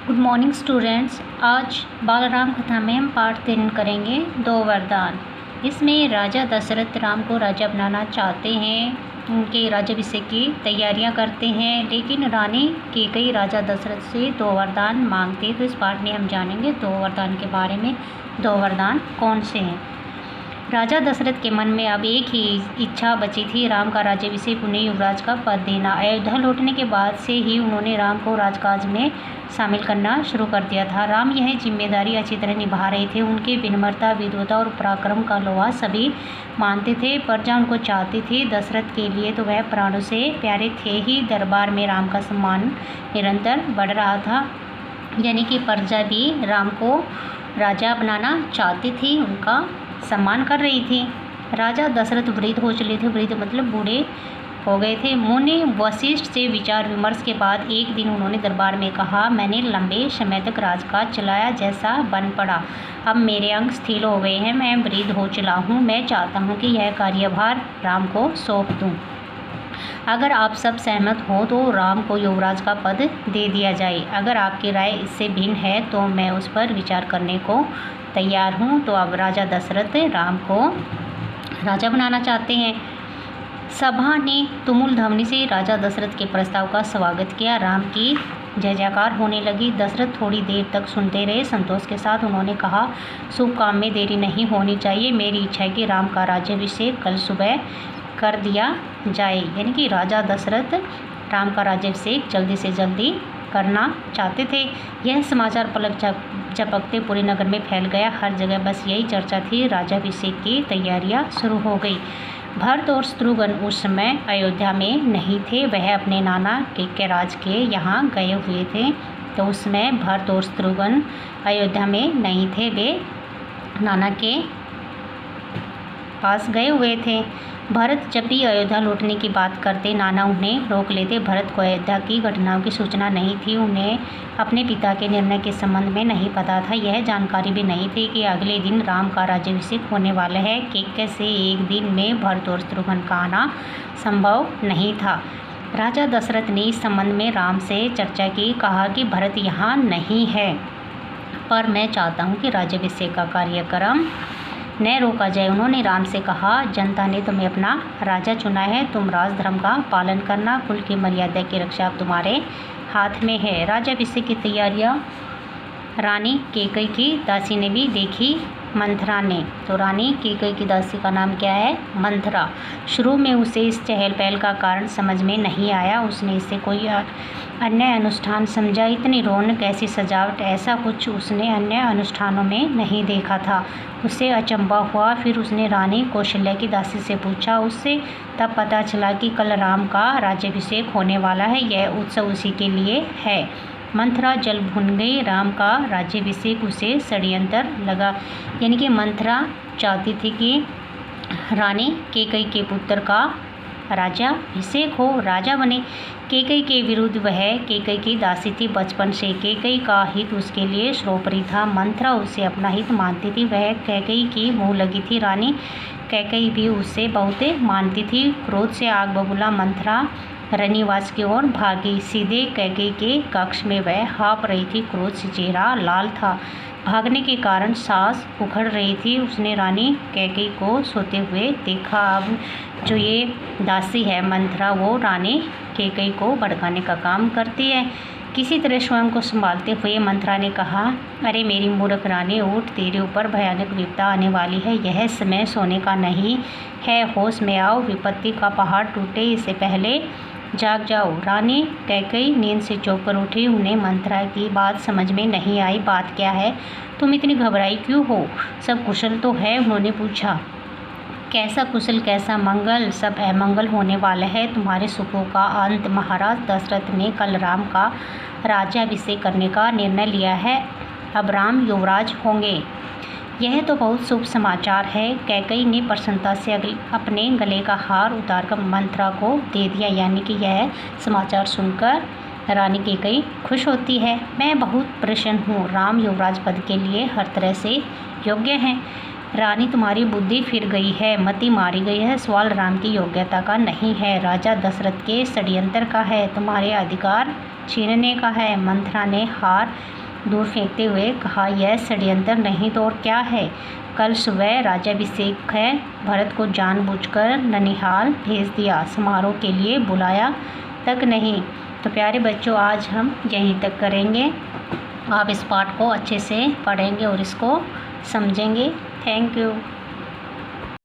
Good morning students. आज बालराम कथा में हम पाठ 3 करेंगे। 2 वरदान। इसमें राजा दशरथ राम को राजा बनाना चाहते हैं, उनके राज्याभिषेक की तैयारियां करते हैं, लेकिन रानी कैकेयी राजा दशरथ से 2 वरदान मांगते। तो इस पाठ में हम जानेंगे 2 वरदान के बारे में। 2 वरदान कौन से हैं। राजा दशरथ के मन में अब एक ही इच्छा बची थी, राम का राज्याभिषेक, उन्हें युवराज का पद देना। अयोध्या लौटने के बाद से ही उन्होंने राम को राजकाज में शामिल करना शुरू कर दिया था। राम यह जिम्मेदारी अच्छी तरह निभा रहे थे। उनके विनम्रता, विद्वता और पराक्रम का लोहा सभी मानते थे। प्रजा उनको चाहती थी। दशरथ के लिए तो वह प्राणों से प्यारे थे ही। दरबार में राम का सम्मान निरंतर बढ़ रहा था, यानी कि प्रजा भी राम को राजा बनाना चाहती थी, उनका सम्मान कर रही थी। राजा दशरथ वृद्ध हो चले थे। वृद्ध मतलब बूढ़े हो गए थे। मुनि वशिष्ठ से विचार विमर्श के बाद एक दिन उन्होंने दरबार में कहा, मैंने लंबे समय तक राजकाज चलाया, जैसा बन पड़ा। अब मेरे अंग स्थिर हो गए हैं, मैं वृद्ध हो चला हूँ। मैं चाहता हूँ कि यह कार्यभार राम को सौंप दूँ। अगर आप सब सहमत हो तो राम को युवराज का पद दे दिया जाए। अगर आपकी राय इससे भिन्न है तो मैं उस पर विचार करने को तैयार हूँ। तो अब राजा दशरथ राम को राजा बनाना चाहते हैं। सभा ने तुमुल ध्वनि से राजा दशरथ के प्रस्ताव का स्वागत किया। राम की जय जयकार होने लगी। दशरथ थोड़ी देर तक सुनते रहे। संतोष के साथ उन्होंने कहा, शुभ काम में देरी नहीं होनी चाहिए। मेरी इच्छा है कि राम का राज्याभिषेक कल सुबह कर दिया जाए। यानी कि राजा दशरथ राम का राज्याभिषेक जल्दी से जल्दी करना चाहते थे। यह समाचार पलक झपकते पूरे नगर में फैल गया। हर जगह बस यही चर्चा थी। राज्याभिषेक की तैयारियां शुरू हो गई। भरत और शत्रुघ्न उस समय अयोध्या में नहीं थे। वह अपने नाना कैकेयराज के यहाँ गए हुए थे। तो उस समय भरत और शत्रुघ्न अयोध्या में नहीं थे, वे नाना के पास गए हुए थे। भरत जब भी अयोध्या लौटने की बात करते, नाना उन्हें रोक लेते। भरत को अयोध्या की घटनाओं की सूचना नहीं थी। उन्हें अपने पिता के निर्णय के संबंध में नहीं पता था। यह जानकारी भी नहीं थी कि अगले दिन राम का राज्याभिषेक होने वाला है। कैकेयी से एक दिन में भरत और शत्रुघ्न का आना संभव नहीं था। राजा दशरथ ने इस संबंध में राम से चर्चा की। कहा कि भरत यहाँ नहीं है, पर मैं चाहता हूँ कि राज्याभिषेक का कार्यक्रम न रोका जाए। उन्होंने राम से कहा, जनता ने तुम्हें अपना राजा चुना है, तुम राजधर्म का पालन करना, कुल की मर्यादा की रक्षा अब तुम्हारे हाथ में है। राज्याभिषेक की तैयारियां रानी कैकेयी की दासी ने भी देखी, मंथरा ने। तो रानी कैकेयी की दासी का नाम क्या है? मंथरा। शुरू में उसे इस चहल पहल का कारण समझ में नहीं आया। उसने इसे कोई अन्य अनुष्ठान समझा। इतनी रौनक, ऐसी सजावट, ऐसा कुछ उसने अन्य अनुष्ठानों में नहीं देखा था। उसे अचंभा हुआ। फिर उसने रानी कौशल्या की दासी से पूछा। उससे तब पता चला कि कल राम का राज्याभिषेक होने वाला है। यह उत्सव उसी के लिए है। मंथरा जल भुन गई। राम का राज्याभिषेक उसे षड्यंत्र लगा। यानी कि मंथरा चाहती थी कि रानी कैकेयी के पुत्र का राज्याभिषेक हो, राजा बने। कैकेयी के विरुद्ध वह कैकेयी की दासी थी। बचपन से कैकेयी का हित उसके लिए सर्वोपरि था। मंथरा उसे अपना हित मानती थी। वह कैकेयी की मुँह लगी थी। रानी कैकेयी भी उससे बहुत मानती थी। क्रोध से आग बबूला मंथरा रनिवास की ओर भागी। सीधे कैकेयी के कक्ष में वह हाँफ रही थी। क्रोध से चेहरा लाल था। भागने के कारण सांस उखड़ रही थी। उसने रानी कैकेयी को सोते हुए देखा। अब जो ये दासी है मंथरा, वो रानी कैकेयी को भड़काने का काम करती है। किसी तरह स्वयं को संभालते हुए मंथरा ने कहा, अरे मेरी मूर्ख रानी, उठ, तेरे ऊपर भयानक विपदा आने वाली है। यह समय सोने का नहीं है, होश में आओ, विपत्ति का पहाड़ टूटे इससे पहले जाग जाओ। रानी कैकेयी नींद से चौंक कर उठी। उन्हें मंथरा की बात समझ में नहीं आई। बात क्या है? तुम इतनी घबराई क्यों हो? सब कुशल तो है? उन्होंने पूछा। कैसा कुशल, कैसा मंगल? सब अमंगल होने वाला है। तुम्हारे सुखों का अंत। महाराज दशरथ ने कल राम का राज्याभिषेक करने का निर्णय लिया है। अब राम युवराज होंगे। यह तो बहुत शुभ समाचार है। कैकेयी ने प्रसन्नता से अपने गले का हार उतारकर मंथरा को दे दिया। यानी कि यह समाचार सुनकर रानी कैकेयी खुश होती है। मैं बहुत प्रसन्न हूँ। राम युवराज पद के लिए हर तरह से योग्य हैं। रानी तुम्हारी बुद्धि फिर गई है, मति मारी गई है, सवाल राम की योग्यता का नहीं है, राजा दशरथ के षड्यंत्र का है, तुम्हारे अधिकार छीनने का है। मंथरा ने हार दूर फेंकते हुए कहा, यह षड्यंत्र नहीं तो और क्या है। कल सुबह राज्याभिषेक है। भरत को जानबूझकर ननिहाल भेज दिया, समारोह के लिए बुलाया तक नहीं। तो प्यारे बच्चों, आज हम यहीं तक करेंगे। आप इस पाठ को अच्छे से पढ़ेंगे और इसको समझेंगे। Thank you.